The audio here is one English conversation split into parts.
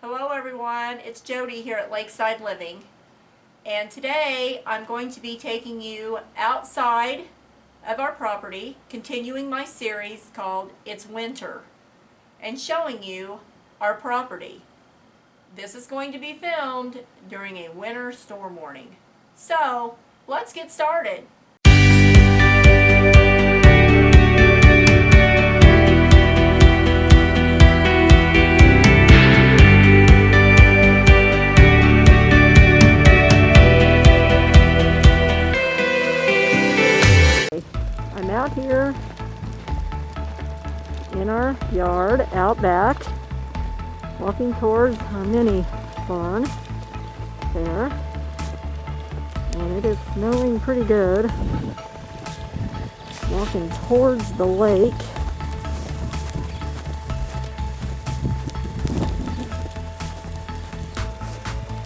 Hello everyone, it's Jody here at Lakeside Living, and today I'm going to be taking you outside of our property, continuing my series called It's Winter, and showing you our property. This is going to be filmed during a winter storm warning. So, let's get started. I'm out here in our yard out back, walking towards our mini barn there, and it is snowing pretty good. Walking towards the lake.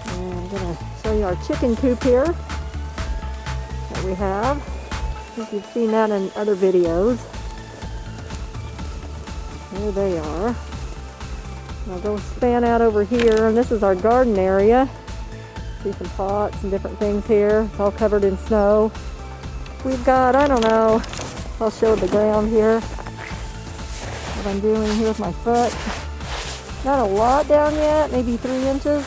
And I'm going to show you our chicken coop here that we have. I think you've seen that in other videos. There they are. I'll go span out over here, and this is our garden area. See some pots and different things here. It's all covered in snow. We've got, I don't know, I'll show the ground here. What I'm doing here with my foot. Not a lot down yet, maybe 3 inches.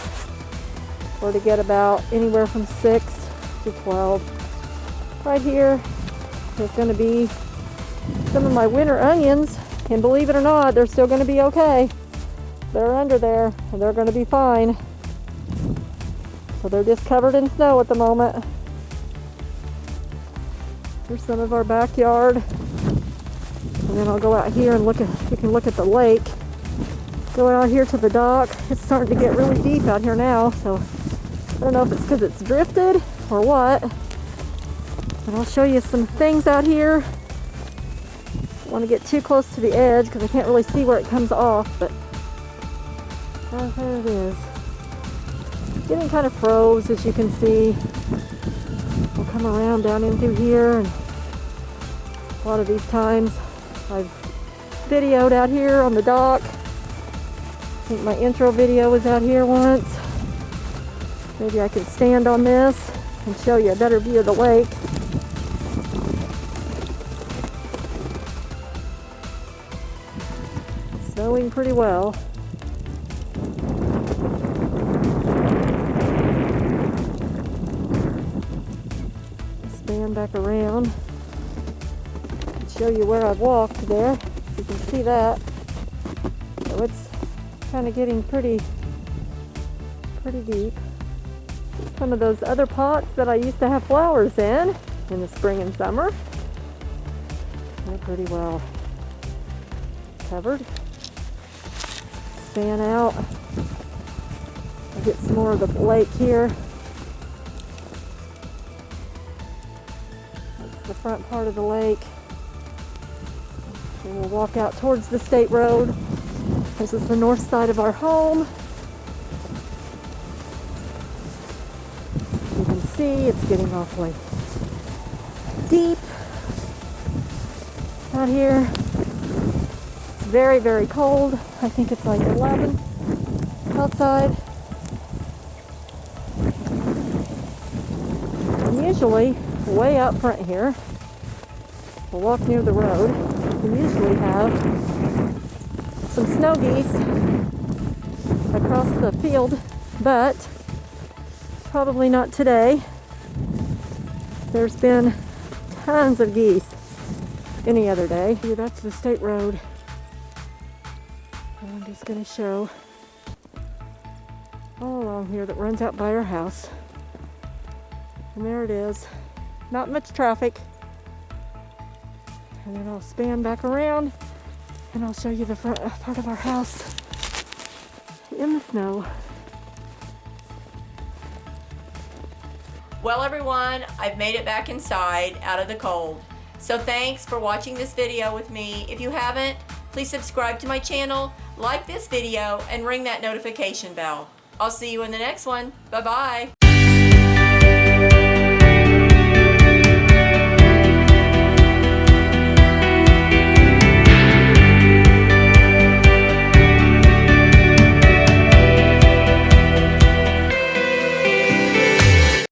Or to get about anywhere from 6 to 12. Right here, there's going to be some of my winter onions, and believe it or not, they're still going to be okay. They're under there, and they're going to be fine. So they're just covered in snow at the moment. Here's some of our backyard. And then I'll go out here and you can look at the lake. Go out here to the dock. It's starting to get really deep out here now, so I don't know if it's because it's drifted or what. But I'll show you some things out here. Don't want to get too close to the edge because I can't really see where it comes off, but there it is. Getting kind of froze, as you can see. We'll come around down in through here, and a lot of these times I've videoed out here on the dock. I think my intro video was out here once. Maybe I can stand on this and show you a better view of the lake. Snowing pretty well. Stand back around and show you where I've walked there. You can see that. So it's kind of getting pretty deep. Some of those other pots that I used to have flowers in the spring and summer, they're pretty well covered. Span out. I'll get some more of the lake here. That's the front part of the lake. And we'll walk out towards the state road. This is the north side of our home. You can see it's getting awfully deep out here. It's very, very cold. I think it's like 11 outside. And usually, way out front here, we'll walk near the road. We usually have some snow geese across the field, but probably not today. There's been tons of geese any other day. Here, that's the state road. And I'm just going to show all along here that runs out by our house. And there it is. Not much traffic. And then I'll span back around and I'll show you the front part of our house in the snow. Well everyone, I've made it back inside out of the cold. So thanks for watching this video with me. If you haven't, please subscribe to my channel, like this video, and ring that notification bell. I'll see you in the next one. Bye-bye.